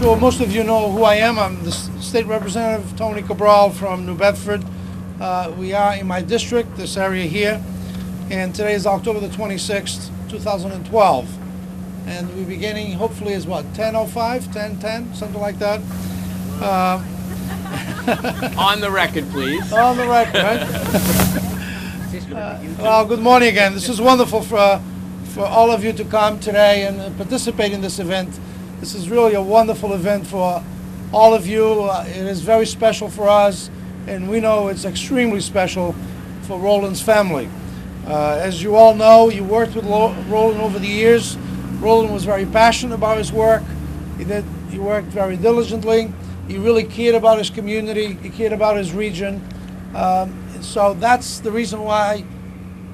sure most of you know who I am. I'm the State Representative Tony Cabral from New Bedford. We are in my district, this area here, and today is October the 26th, 2012. And we're beginning, hopefully, is what, 10:05, 10:10, something like that? On the record, please. On the record, right? Well, good morning again. This is wonderful for all of you to come today and participate in this event. This is really a wonderful event for all of you. It is very special for us, and we know it's extremely special for Roland's family. As you all know, you worked with Roland over the years. Roland was very passionate about his work. He worked very diligently. He really cared about his community. He cared about his region. So that's the reason why,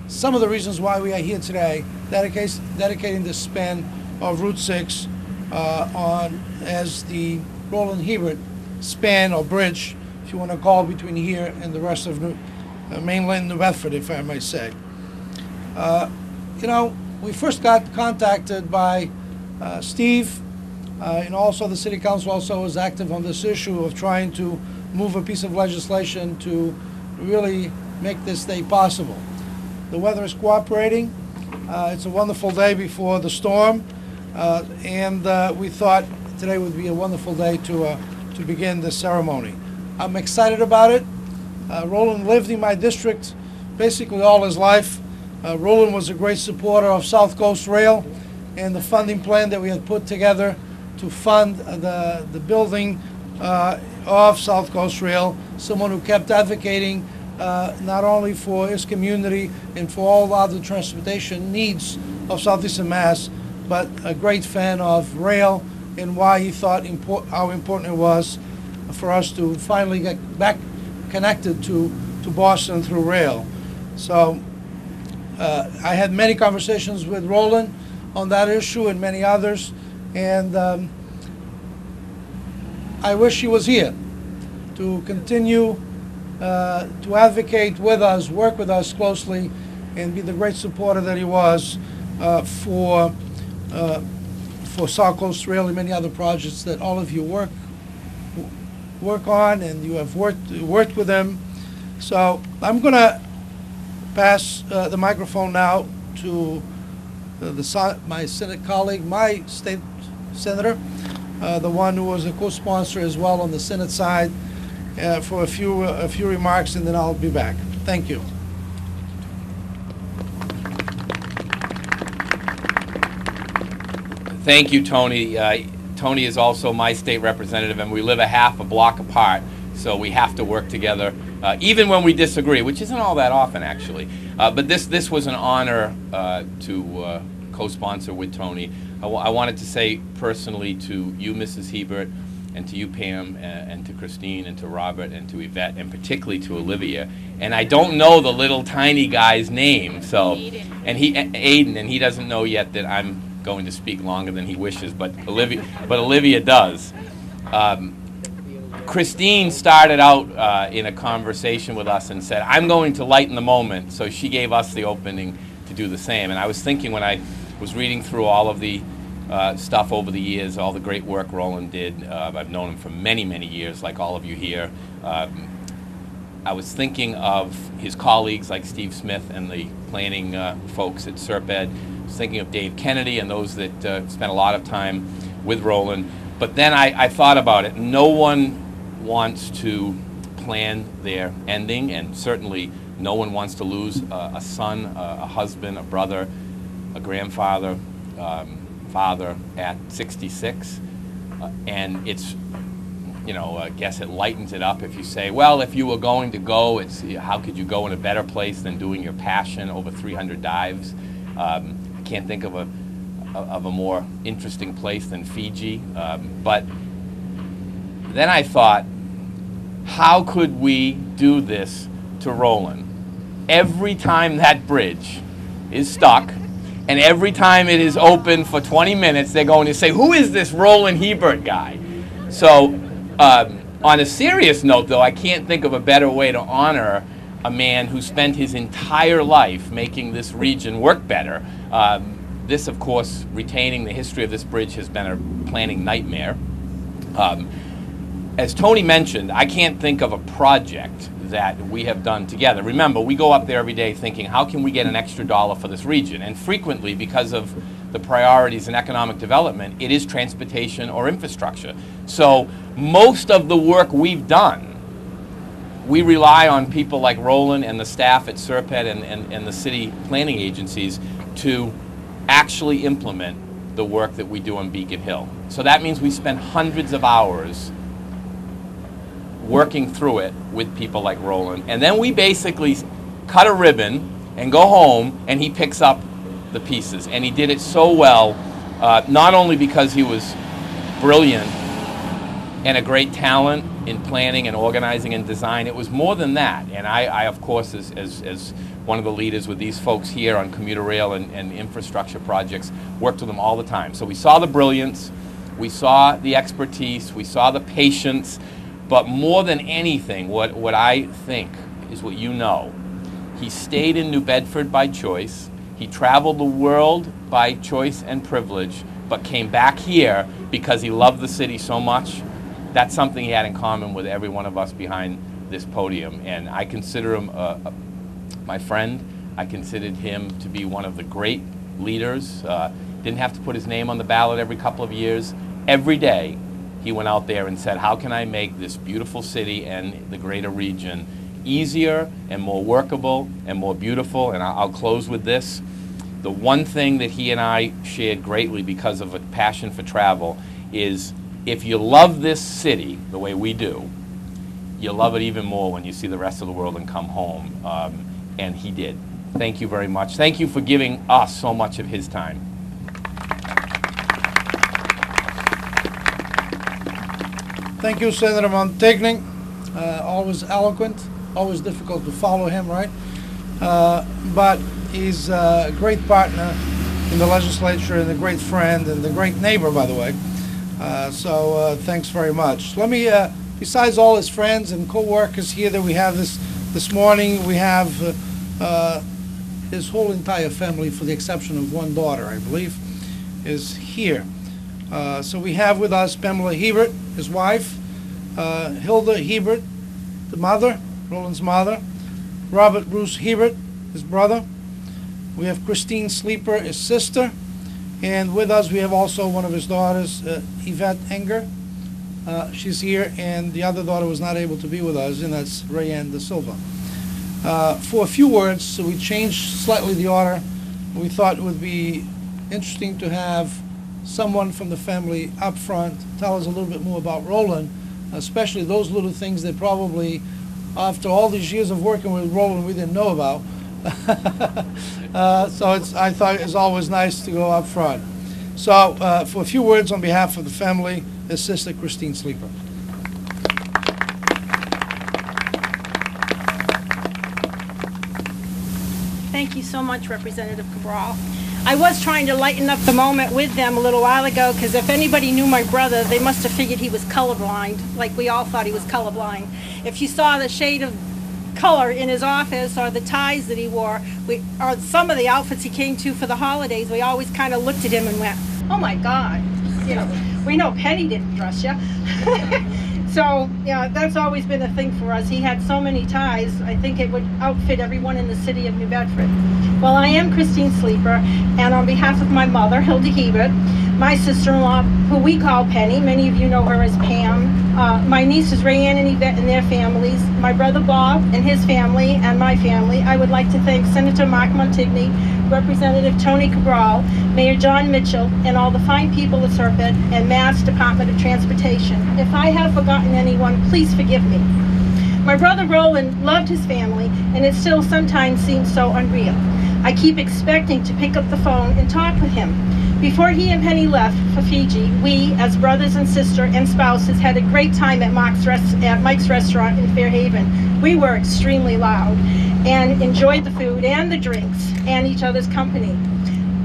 some of the reasons why we are here today, dedicating this span of Route 6 as the Roland Hebert span or bridge, if you want to call, between here and the rest of mainland New Bedford, if I might say. You know, we first got contacted by Steve, and also the City Council also was active on this issue of trying to move a piece of legislation to really make this day possible. The weather is cooperating. It's a wonderful day before the storm, and we thought today would be a wonderful day to begin the ceremony. I'm excited about it. Roland lived in my district basically all his life. Roland was a great supporter of South Coast Rail and the funding plan that we had put together to fund the building of South Coast Rail, someone who kept advocating not only for his community and for all the other transportation needs of Southeastern Mass, but a great fan of rail and why he thought how important it was for us to finally get back connected to Boston through rail. So I had many conversations with Roland on that issue and many others, and I wish he was here to continue to advocate with us, work with us closely, and be the great supporter that he was for South Coast Rail and many other projects that all of you work on, and you have worked with him. So I'm going to pass the microphone now to my Senate colleague, my state senator, the one who was a co-sponsor as well on the Senate side, for a few remarks, and then I'll be back. Thank you. Thank you, Tony. Tony is also my state representative, and we live a half a block apart, so we have to work together, even when we disagree, which isn't all that often, actually. But this was an honor to co-sponsor with Tony. I wanted to say personally to you, Mrs. Hebert, and to you, Pam, and to Christine, and to Robert, and to Yvette, and particularly to Olivia. And I don't know the little tiny guy's name, so Aiden, and he doesn't know yet that I'm going to speak longer than he wishes, but Olivia does. Christine started out in a conversation with us and said, "I'm going to lighten the moment," so she gave us the opening to do the same. And I was thinking, when I was reading through all of the stuff over the years, all the great work Roland did. I've known him for many, many years, like all of you here. I was thinking of his colleagues like Steve Smith and the planning folks at SERPED. I was thinking of Dave Kennedy and those that spent a lot of time with Roland. But then I thought about it. No one wants to plan their ending, and certainly no one wants to lose a son, a husband, a brother, a grandfather, father at 66, and it's, you know, I guess it lightens it up if you say, well, if you were going to go, it's how could you go in a better place than doing your passion over 300 dives? I can't think of a more interesting place than Fiji, but then I thought, how could we do this to Roland? Every time that bridge is stuck, and every time it is open for 20 minutes, they're going to say, who is this Roland Hebert guy? So on a serious note, though, I can't think of a better way to honor a man who spent his entire life making this region work better. This, of course, retaining the history of this bridge has been a planning nightmare. As Tony mentioned, I can't think of a project that we have done together. Remember, we go up there every day thinking, how can we get an extra dollar for this region? And frequently, because of the priorities in economic development, it is transportation or infrastructure. So most of the work we've done, we rely on people like Roland and the staff at Serped and the city planning agencies to actually implement the work that we do on Beacon Hill. So that means we spend hundreds of hours working through it with people like Roland. And then we basically cut a ribbon and go home, and he picks up the pieces. And he did it so well, not only because he was brilliant and a great talent in planning and organizing and design, it was more than that. And I of course, as one of the leaders with these folks here on commuter rail and infrastructure projects, worked with them all the time. So we saw the brilliance, we saw the expertise, we saw the patience, but more than anything, what I think is what you know. He stayed in New Bedford by choice. He traveled the world by choice and privilege, but came back here because he loved the city so much. That's something he had in common with every one of us behind this podium. And I consider him my friend. I considered him to be one of the great leaders. Didn't have to put his name on the ballot every couple of years. Every day, he went out there and said, how can I make this beautiful city and the greater region easier and more workable and more beautiful? And I'll close with this. The one thing that he and I shared greatly because of a passion for travel is, if you love this city the way we do, you'll love it even more when you see the rest of the world and come home. And he did. Thank you very much. Thank you for giving us so much of his time. Thank you, Senator Montegning. Always eloquent, always difficult to follow him, right? But he's a great partner in the legislature and a great friend and a great neighbor, by the way. So thanks very much. Let me, besides all his friends and co-workers here that we have this morning, we have his whole entire family, for the exception of one daughter, I believe, is here. So we have with us Pamela Hebert, his wife, Hilda Hebert, the mother, Roland's mother, Robert Bruce Hebert, his brother. We have Christine Sleeper, his sister, and with us we have also one of his daughters, Yvette Enger. She's here, and the other daughter was not able to be with us, and that's Rayanne De Silva. For a few words, so we changed slightly the order. We thought it would be interesting to have someone from the family up front tell us a little bit more about Roland, especially those little things that probably, after all these years of working with Roland, we didn't know about. So I thought it's always nice to go up front. So for a few words on behalf of the family, his sister Christine Sleeper. Thank you so much, Representative Cabral. I was trying to lighten up the moment with them a little while ago, because if anybody knew my brother, they must have figured he was colorblind, like we all thought he was colorblind. If you saw the shade of color in his office or the ties that he wore, or some of the outfits he came to for the holidays, we always kind of looked at him and went, oh my God, you know, we know Penny didn't dress you. So, yeah, that's always been a thing for us. He had so many ties, I think it would outfit everyone in the city of New Bedford. Well, I am Christine Sleeper, and on behalf of my mother, Hilda Hebert, my sister-in-law, who we call Penny, many of you know her as Pam, my nieces Rayanne and Yvette and their families, my brother Bob and his family, and my family, I would like to thank Senator Mark Montigny, Representative Tony Cabral, Mayor Jon Mitchell, and all the fine people at Serpent and Mass Department of Transportation. If I have forgotten anyone, please forgive me. My brother Roland loved his family, and it still sometimes seems so unreal. I keep expecting to pick up the phone and talk with him. Before he and Penny left for Fiji, we, as brothers and sister and spouses, had a great time at Mike's restaurant in Fairhaven. We were extremely loud and enjoyed the food and the drinks and each other's company.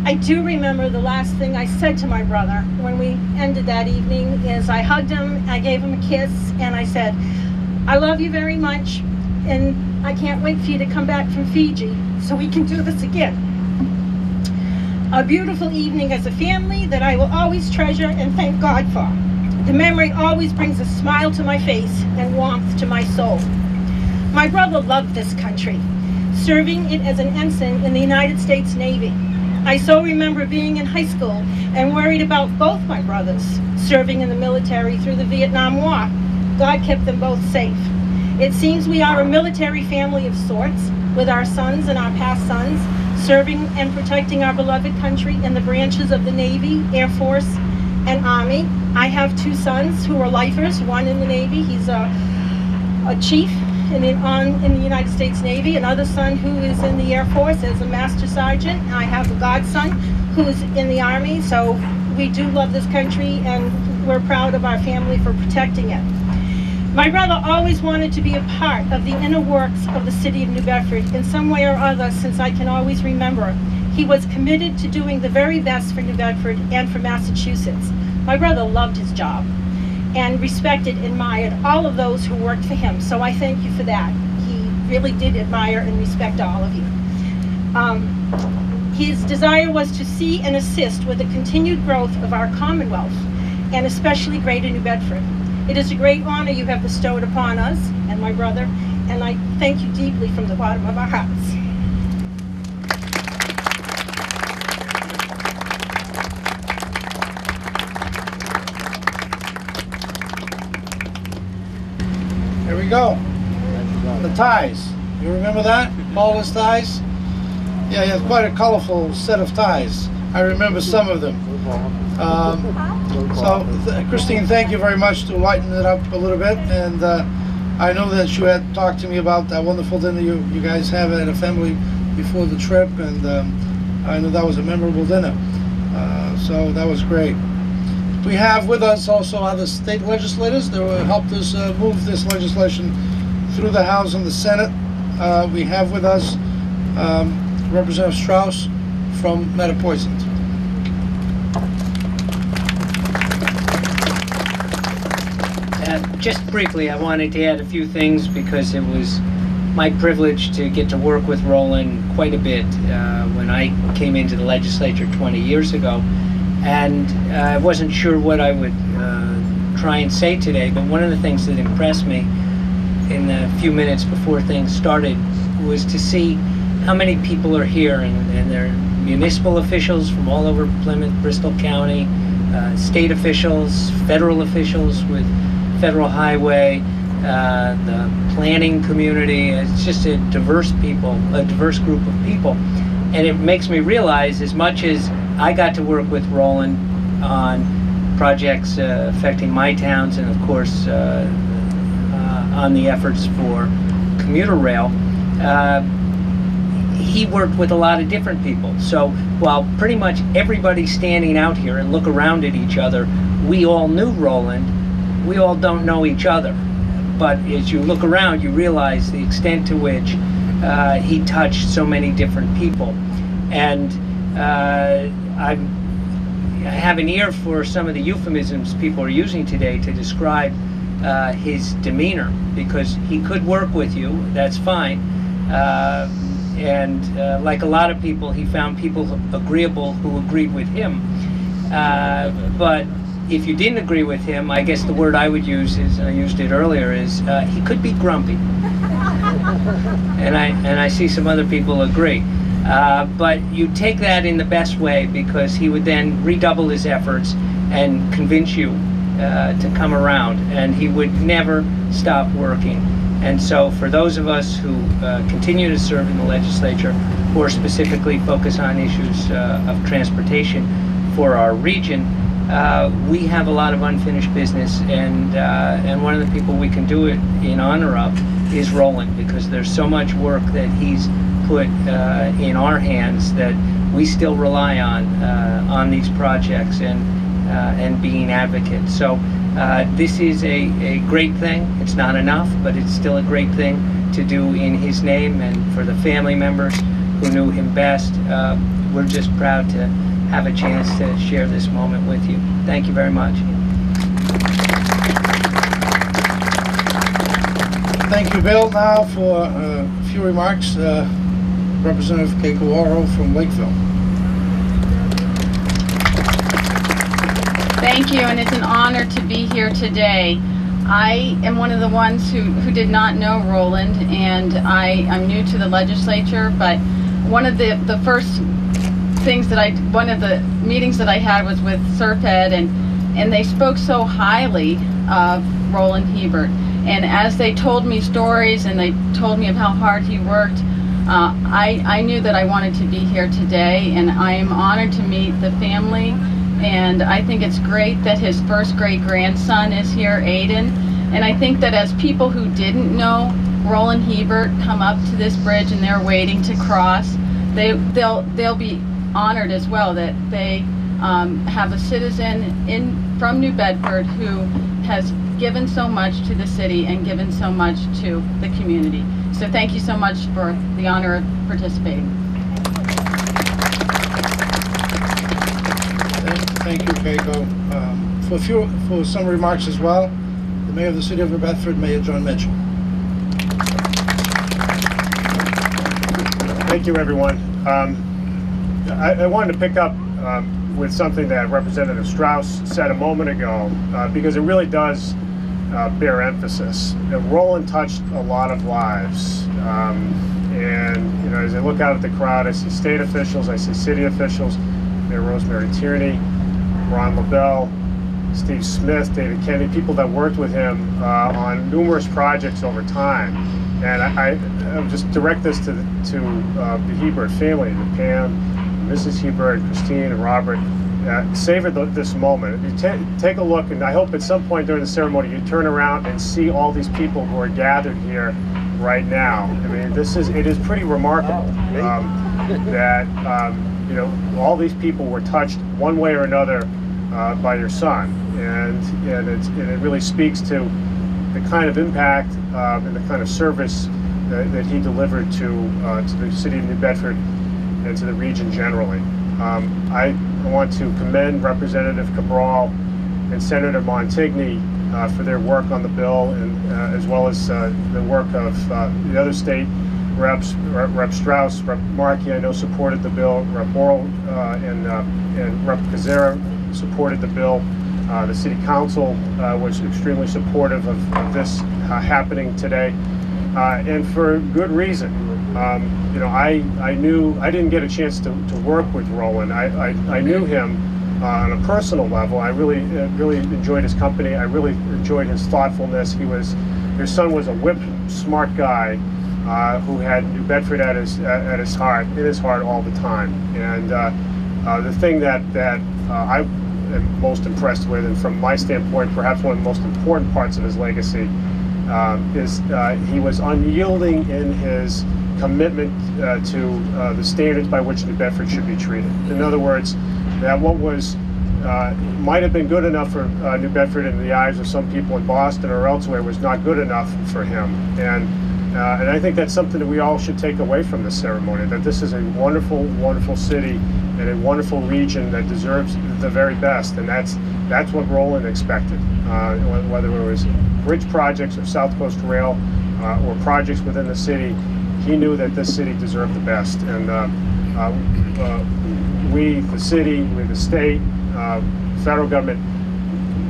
I do remember the last thing I said to my brother when we ended that evening is I hugged him, I gave him a kiss, and I said, I love you very much, and I can't wait for you to come back from Fiji so we can do this again. A beautiful evening as a family that I will always treasure and thank God for. The memory always brings a smile to my face and warmth to my soul. My brother loved this country, serving it as an ensign in the United States Navy. I so remember being in high school and worried about both my brothers serving in the military through the Vietnam War. God kept them both safe. It seems we are a military family of sorts, with our sons and our past sons serving and protecting our beloved country in the branches of the Navy, Air Force, and Army. I have two sons who are lifers, one in the Navy, he's a chief in the United States Navy, another son who is in the Air Force as a master sergeant. I have a godson who's in the Army, so we do love this country and we're proud of our family for protecting it. My brother always wanted to be a part of the inner works of the city of New Bedford in some way or other since I can always remember. He was committed to doing the very best for New Bedford and for Massachusetts. My brother loved his job and respected, admired all of those who worked for him, so I thank you for that. He really did admire and respect all of you. His desire was to see and assist with the continued growth of our Commonwealth, and especially Greater New Bedford. It is a great honor you have bestowed upon us and my brother, and I thank you deeply from the bottom of our hearts. Here we go. The ties. You remember that? All his ties? Yeah, he had quite a colorful set of ties. I remember some of them. Christine, thank you very much to lighten it up a little bit. And I know that you had talked to me about that wonderful dinner you guys have at a family before the trip, and I know that was a memorable dinner. So that was great. We have with us also other state legislators that will help us move this legislation through the House and the Senate. We have with us Representative Strauss from Mattapoisett. Just briefly, I wanted to add a few things because it was my privilege to get to work with Roland quite a bit when I came into the legislature 20 years ago. And I wasn't sure what I would try and say today, but one of the things that impressed me in the few minutes before things started was to see how many people are here, and they're municipal officials from all over Plymouth, Bristol County, state officials, federal officials with Federal Highway, the planning community. It's just a diverse group of people. And it makes me realize, as much as I got to work with Roland on projects affecting my towns, and of course on the efforts for commuter rail, he worked with a lot of different people. So while pretty much everybody standing out here and look around at each other, we all knew Roland, we all don't know each other. But as you look around, you realize the extent to which he touched so many different people. And I have an ear for some of the euphemisms people are using today to describe his demeanor, because he could work with you, that's fine. And like a lot of people, he found people agreeable who agreed with him. But if you didn't agree with him, I guess the word I would use is, and I used it earlier, is he could be grumpy. And I see some other people agree. But you take that in the best way, because he would then redouble his efforts and convince you to come around, and he would never stop working. And so for those of us who continue to serve in the legislature, or specifically focus on issues of transportation for our region, we have a lot of unfinished business, and one of the people we can do it in honor of is Roland, because there's so much work that he's put in our hands that we still rely on these projects and being advocates. So this is a great thing. It's not enough, but it's still a great thing to do in his name, and for the family members who knew him best. We're just proud to have a chance to share this moment with you. Thank you very much. Thank you, Bill. Now for a few remarks, Representative Kekuaro from Lakeville. Thank you, and it's an honor to be here today. I am one of the ones who did not know Roland, and I'm new to the legislature, but one of the first things that one of the meetings that I had was with Serped, and they spoke so highly of Roland Hebert. And as they told me stories and they told me of how hard he worked, I knew that I wanted to be here today, and I am honored to meet the family. And I think it's great that his first great-grandson is here, Aiden. And I think that as people who didn't know Roland Hebert come up to this bridge and they're waiting to cross, they'll be honored as well that they have a citizen from New Bedford who has given so much to the city and given so much to the community. So thank you so much for the honor of participating. Thank you, Keiko. For some remarks as well, the Mayor of the City of New Bedford, Mayor Jon Mitchell. Thank you, everyone. I wanted to pick up with something that Representative Strauss said a moment ago, because it really does bear emphasis. Roland touched a lot of lives, and you know, as I look out at the crowd, I see state officials, I see city officials, Mayor Rosemary Tierney, Ron LaBelle, Steve Smith, David Kennedy, people that worked with him on numerous projects over time. And I just direct this to the Hebert family, to Pam, Mrs. Hebert, Christine, and Robert. Savor this moment. You take a look, and I hope at some point during the ceremony you turn around and see all these people who are gathered here right now. I mean, it is pretty remarkable that you know, all these people were touched one way or another by your son, and it really speaks to the kind of impact and the kind of service that he delivered to the city of New Bedford and to the region generally. I want to commend Representative Cabral and Senator Montigny for their work on the bill, and as well as the work of the other state reps. Rep Strauss, Rep Markey, I know, supported the bill. Rep Oral and Rep Kazera supported the bill. The City Council was extremely supportive of this happening today, and for good reason. You know, I didn't get a chance to work with Roland. I knew him on a personal level. I really enjoyed his company. I really enjoyed his thoughtfulness. Your son was a whip-smart guy who had New Bedford in his heart all the time. And the thing that I am most impressed with, and from my standpoint, perhaps one of the most important parts of his legacy, is he was unyielding in his commitment to the standards by which New Bedford should be treated. In other words, that what was might have been good enough for New Bedford in the eyes of some people in Boston or elsewhere was not good enough for him. And I think that's something that we all should take away from this ceremony, that this is a wonderful, wonderful city and a wonderful region that deserves the very best. And that's what Roland expected, whether it was bridge projects or South Coast Rail or projects within the city. He knew that this city deserved the best. And we, the city, we, the state, federal government,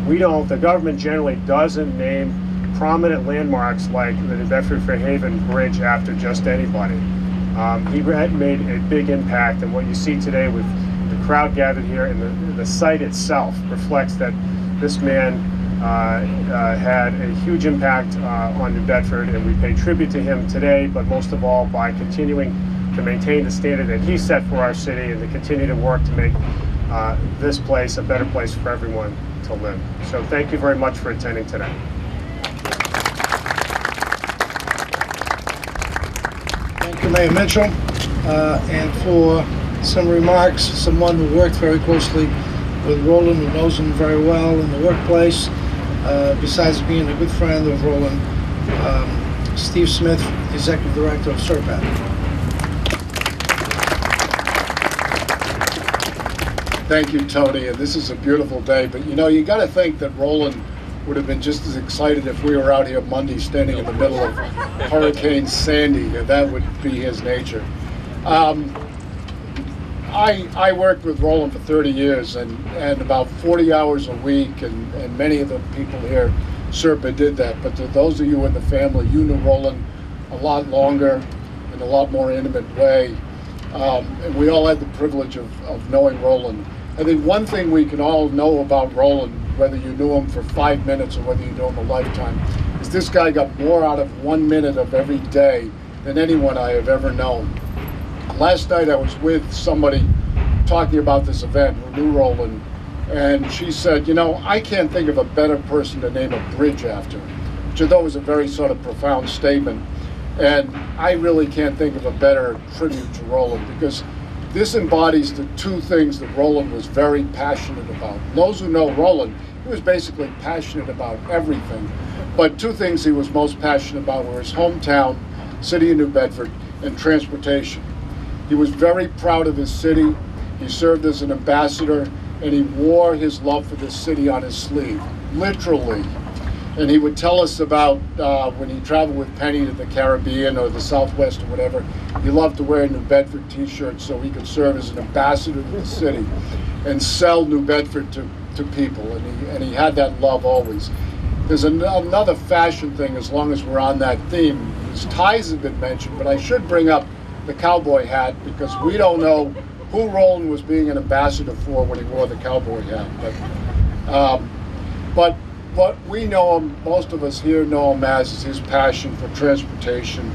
the government generally doesn't name prominent landmarks like the New Bedford Fairhaven Bridge after just anybody. He had made a big impact, and what you see today with the crowd gathered here and the site itself reflects that this man had a huge impact on New Bedford, and we pay tribute to him today, but most of all by continuing to maintain the standard that he set for our city and to continue to work to make this place a better place for everyone to live. So thank you very much for attending today. Thank you, Mayor Mitchell. And for some remarks, someone who worked very closely with Roland, who knows him very well in the workplace, besides being a good friend of Roland, Steve Smith, Executive Director of SERPAD. Thank you, Tony, and this is a beautiful day, but you know, you got to think that Roland would have been just as excited if we were out here Monday standing in the middle of Hurricane Sandy. That would be his nature. I worked with Roland for 30 years and about 40 hours a week, and many of the people here, Serpa did that. But to those of you in the family, you knew Roland a lot longer in a lot more intimate way. And we all had the privilege of knowing Roland. I think one thing we can all know about Roland, whether you knew him for 5 minutes or whether you knew him a lifetime, is this guy got more out of 1 minute of every day than anyone I have ever known. Last night I was with somebody talking about this event who knew Roland, and she said, you know, I can't think of a better person to name a bridge after, which I thought was a very sort of profound statement. And I really can't think of a better tribute to Roland, because this embodies the two things that Roland was very passionate about. Those who know Roland, he was basically passionate about everything. But two things he was most passionate about were his hometown, city of New Bedford, and transportation. He was very proud of his city. He served as an ambassador, and he wore his love for this city on his sleeve, literally. And he would tell us about when he traveled with Penny to the Caribbean or the Southwest or whatever, he loved to wear New Bedford t-shirts so he could serve as an ambassador to the city and sell New Bedford to people. And he had that love always. There's another fashion thing, as long as we're on that theme. His ties have been mentioned, but I should bring up the cowboy hat, because we don't know who Roland was being an ambassador for when he wore the cowboy hat. But what we know him, most of us here know him as, is his passion for transportation.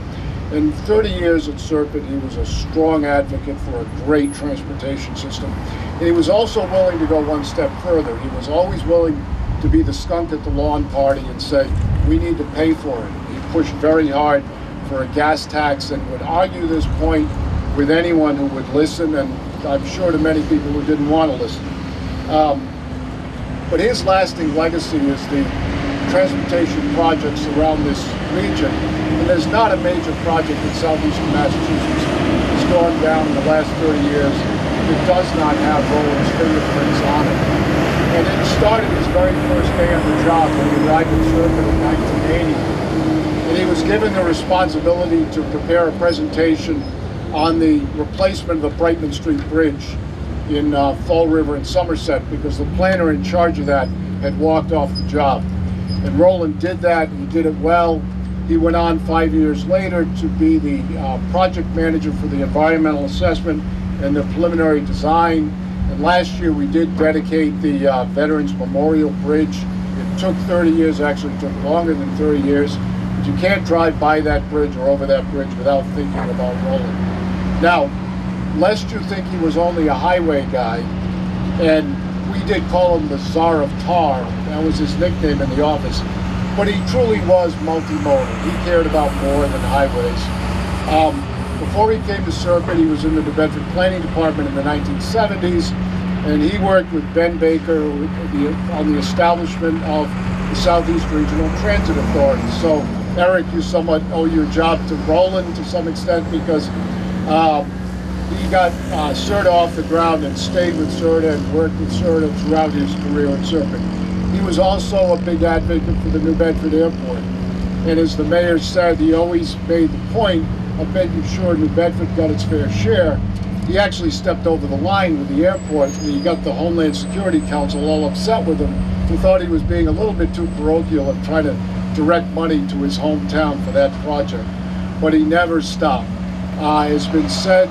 In 30 years at Serpent, he was a strong advocate for a great transportation system. And he was also willing to go one step further. He was always willing to be the skunk at the lawn party and say, we need to pay for it. He pushed very hard for a gas tax and would argue this point with anyone who would listen, and I'm sure to many people who didn't want to listen. But his lasting legacy is the transportation projects around this region. And there's not a major project in southeastern Massachusetts that's gone down in the last 30 years that does not have Roland's fingerprints on it. And it started his very first day on the job when he arrived at Serpent in 1980. And he was given the responsibility to prepare a presentation on the replacement of the Brightman Street Bridge in Fall River in Somerset, because the planner in charge of that had walked off the job. And Roland did that, he did it well. He went on 5 years later to be the project manager for the environmental assessment and the preliminary design. And last year we did dedicate the Veterans Memorial Bridge. It took 30 years, actually it took longer than 30 years. But you can't drive by that bridge or over that bridge without thinking about Roland. Now, lest you think he was only a highway guy, and we did call him the Tsar of Tar, that was his nickname in the office, but he truly was multimodal. He cared about more than highways. Before he came to Serpent, he was in the New Bedford Planning Department in the 1970s, and he worked with Ben Baker on the establishment of the Southeast Regional Transit Authority. So, Eric, you somewhat owe your job to Roland to some extent, because he got CERTA off the ground and stayed with CERTA and worked with CERTA throughout his career at Serpent. He was also a big advocate for the New Bedford Airport. And as the mayor said, he always made the point of making sure New Bedford got its fair share. He actually stepped over the line with the airport, and he got the Homeland Security Council all upset with him, who thought he was being a little bit too parochial and trying to direct money to his hometown for that project. But he never stopped. It's been said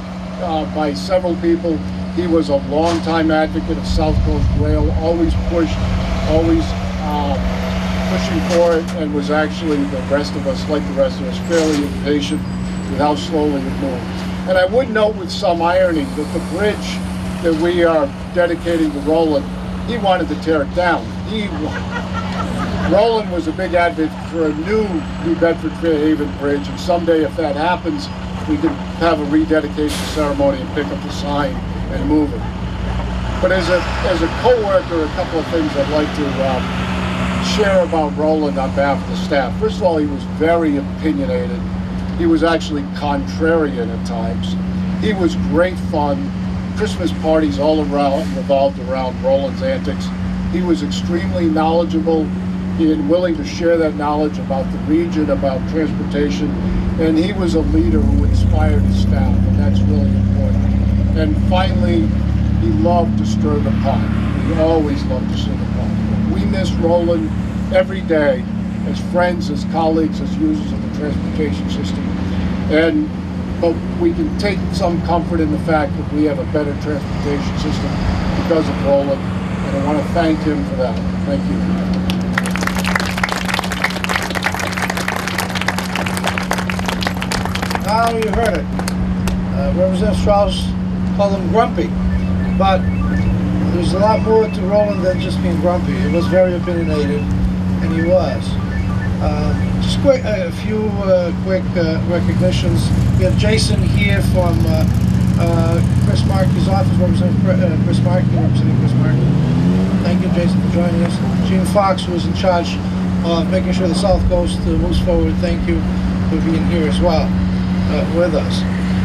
by several people, he was a longtime advocate of South Coast Rail, always pushed, always pushing for it, and was actually, the rest of us, like the rest of us, fairly impatient with how slowly it moved. And I would note with some irony that the bridge that we are dedicating to Roland, he wanted to tear it down. Roland was a big advocate for a new New Bedford Fairhaven Bridge, and someday if that happens, we can have a rededication ceremony and pick up the sign and move it. But as a co-worker, a couple of things I'd like to share about Roland on behalf of the staff. First of all, he was very opinionated. He was actually contrarian at times. He was great fun. Christmas parties all around revolved around Roland's antics. He was extremely knowledgeable and willing to share that knowledge about the region, about transportation, and he was a leader who inspired his staff, and that's really important. And finally, he loved to stir the pot. He always loved to stir the pot. We miss Roland every day as friends, as colleagues, as users of the transportation system. But we can take some comfort in the fact that we have a better transportation system because of Roland, and I want to thank him for that. Thank you. Now you heard it. Representative Strauss called him grumpy, but there's a lot more to Roland than just being grumpy. He was very opinionated, and he was. Just a few quick recognitions. We have Jason here from Chris Markey's office, Representative Chris Markey. Thank you, Jason, for joining us. Gene Fox, who is in charge of making sure the South Coast moves forward. Thank you for being here as well with us.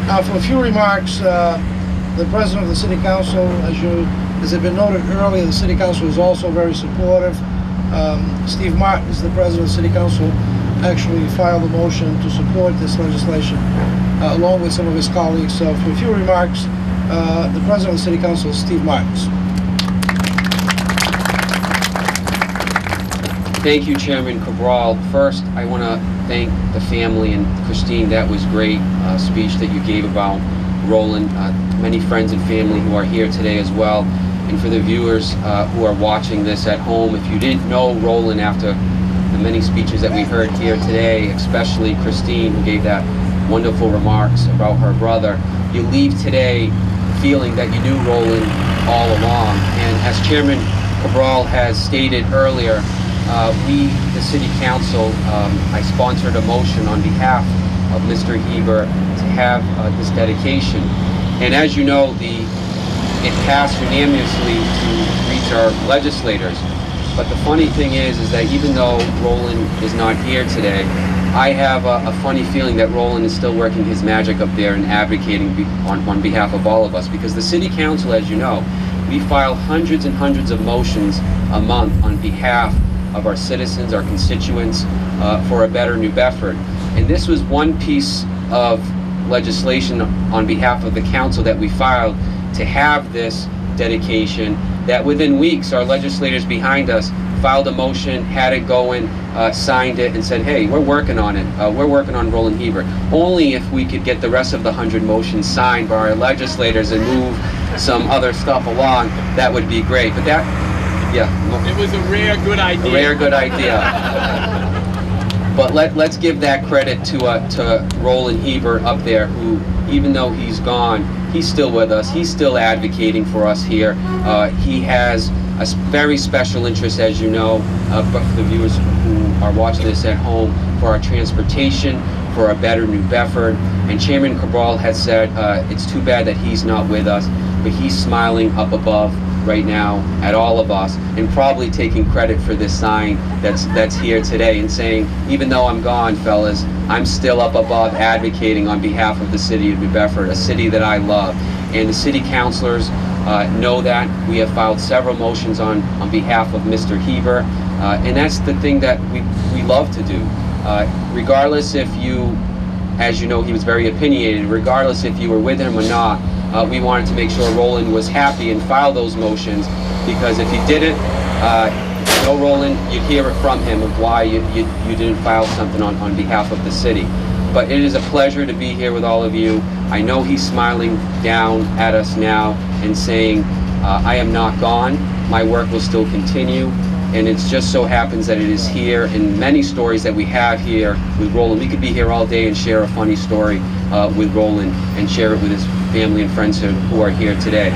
Now, for a few remarks, the President of the City Council, as had been noted earlier, the City Council is also very supportive. Steve Martin is the President of the City Council, actually filed a motion to support this legislation along with some of his colleagues. So for a few remarks, the President of the City Council is Steve Martins. Thank you, Chairman Cabral. First, I want to thank the family, and Christine, that was great speech that you gave about Roland. Many friends and family who are here today as well. And for the viewers who are watching this at home, if you didn't know Roland after the many speeches that we heard here today, especially Christine, who gave that wonderful remarks about her brother, you leave today feeling that you knew Roland all along. And as Chairman Cabral has stated earlier, we, the City Council, I sponsored a motion on behalf of Mr. Hebert to have this dedication. And as you know, it passed unanimously to reach our legislators. But the funny thing is that even though Roland is not here today, I have a funny feeling that Roland is still working his magic up there and advocating on behalf of all of us. Because the City Council, as you know, we file hundreds and hundreds of motions a month on behalf of our citizens, our constituents, for a better New Bedford. And this was one piece of legislation on behalf of the council that we filed to have this dedication, that within weeks our legislators behind us filed a motion, had it going, signed it, and said, hey, we're working on it. We're working on Roland Hebert. Only if we could get the rest of the 100 motions signed by our legislators and move some other stuff along, that would be great. But that, yeah. It was a rare good idea. A rare good idea. But let's give that credit to Roland Hebert up there, who, even though he's gone, he's still with us. He's still advocating for us here. He has a very special interest, as you know, but for the viewers who are watching this at home, for our transportation, for a better New Bedford. And Chairman Cabral has said it's too bad that he's not with us, but he's smiling up above right now at all of us, and probably taking credit for this sign that's here today, and saying, even though I'm gone, fellas, I'm still up above advocating on behalf of the city of New Bedford, a city that I love. And the city councilors know that. We have filed several motions on behalf of Mr. Hebert, and that's the thing that we love to do. Regardless if you, as you know, he was very opinionated, regardless if you were with him or not, we wanted to make sure Roland was happy and file those motions, because if you didn't, no Roland, you'd hear it from him of why you didn't file something on behalf of the city. But it is a pleasure to be here with all of you. I know he's smiling down at us now and saying, I am not gone, my work will still continue. And it just so happens that it is here, and many stories that we have here with Roland. We could be here all day and share a funny story with Roland and share it with his family and friends who are here today.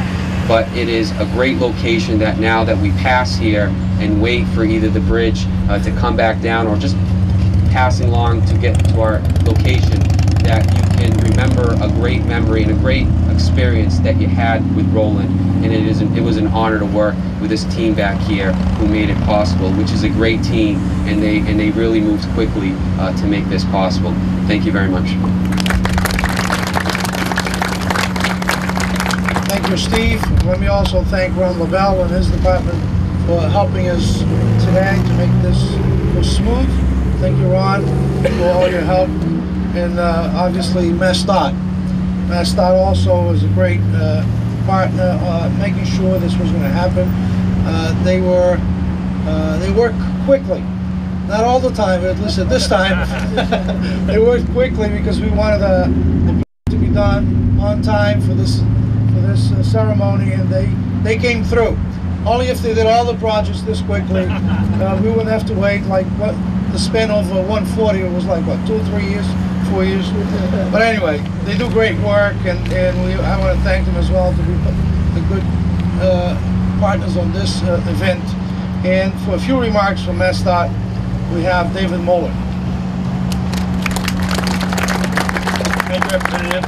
But it is a great location that now that we pass here and wait for either the bridge to come back down, or just passing along to get to our location, that you can remember a great memory and a great experience that you had with Roland. And it was an honor to work with this team back here who made it possible, which is a great team, and they really moved quickly to make this possible. Thank you very much. Thank you, Steve. Let me also thank Ron LaBelle and his department for helping us today to make this go smooth. Thank you, Ron, for all your help. And obviously, Mass Dot. MassDOT also was a great partner making sure this was going to happen. They worked quickly. Not all the time, but at least at this time, they worked quickly because we wanted the bridge to be done on time for this ceremony, and they came through. Only if they did all the projects this quickly, we wouldn't have to wait like what the span over 140. It was like what, 2 or 3 years, 4 years. But anyway, they do great work, and I want to thank them as well to be the good partners on this event. And for a few remarks from MassDOT, we have David Moeller. Thank you, Representative.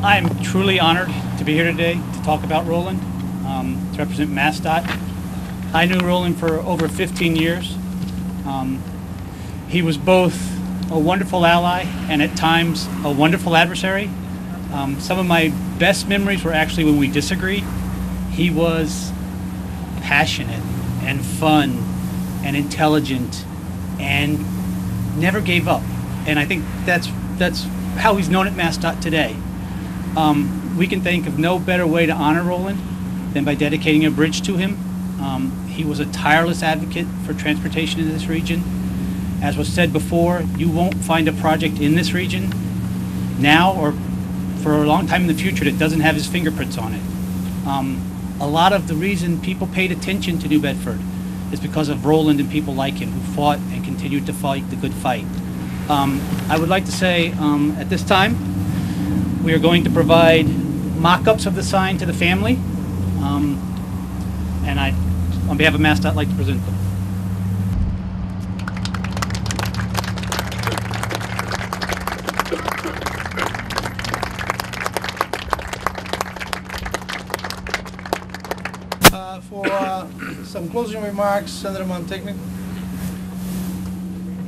I'm truly honored to be here today to talk about Roland, to represent MassDOT. I knew Roland for over 15 years. He was both a wonderful ally and at times a wonderful adversary. Some of my best memories were actually when we disagreed. He was passionate and fun and intelligent and never gave up. And I think that's how he's known at MassDOT today. We can think of no better way to honor Roland than by dedicating a bridge to him. He was a tireless advocate for transportation in this region. As was said before, you won't find a project in this region now or for a long time in the future that doesn't have his fingerprints on it. A lot of the reason people paid attention to New Bedford is because of Roland and people like him who fought and continued to fight the good fight. I would like to say at this time we are going to provide mock-ups of the sign to the family, and I, on behalf of MassDOT, like to present them. For some closing remarks, Senator Montigny.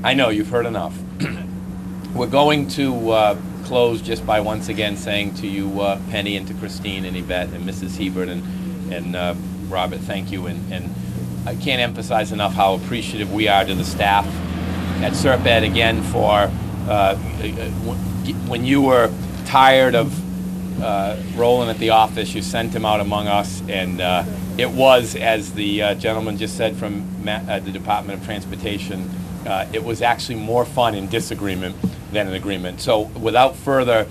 I know, you've heard enough. We're going to close just by once again saying to you, Penny, and to Christine and Yvette and Mrs. Hebert and Robert, thank you. And I can't emphasize enough how appreciative we are to the staff at SERPED again for when you were tired of Roland at the office, you sent him out among us, and it was, as the gentleman just said from the Department of Transportation, it was actually more fun in disagreement than in agreement. So without further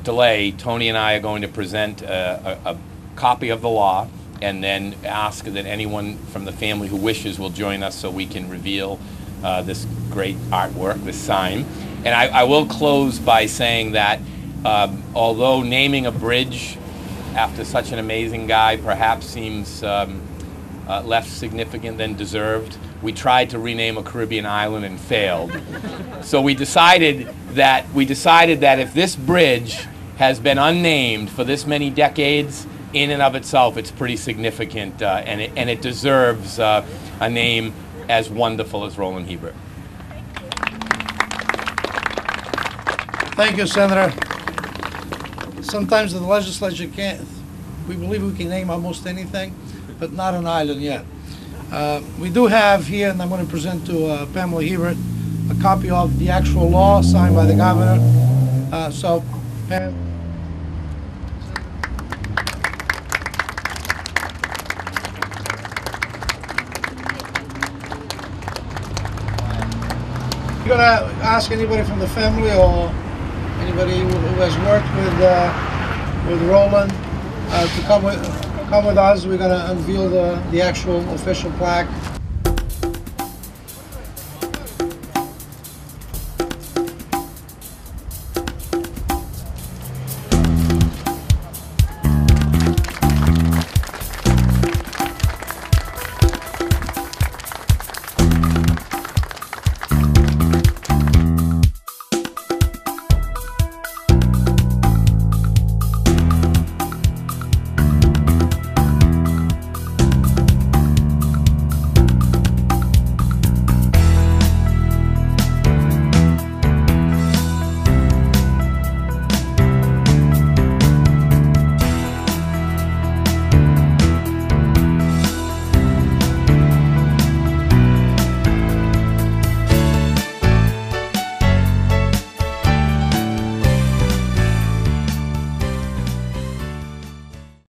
delay, Tony and I are going to present a copy of the law and then ask that anyone from the family who wishes will join us so we can reveal this great artwork, this sign. And I will close by saying that although naming a bridge after such an amazing guy perhaps seems less significant than deserved, we tried to rename a Caribbean island and failed. So we decided that if this bridge has been unnamed for this many decades, in and of itself, it's pretty significant, and it deserves a name as wonderful as Roland Hebert. Thank you, Senator. Sometimes the legislature can't. We believe we can name almost anything, but not an island yet. We do have here, and I'm going to present to Pamela Hebert, a copy of the actual law signed by the governor. So, Pam. You're going to ask anybody from the family or anybody who has worked with Roland to come with us. We're going to unveil the actual official plaque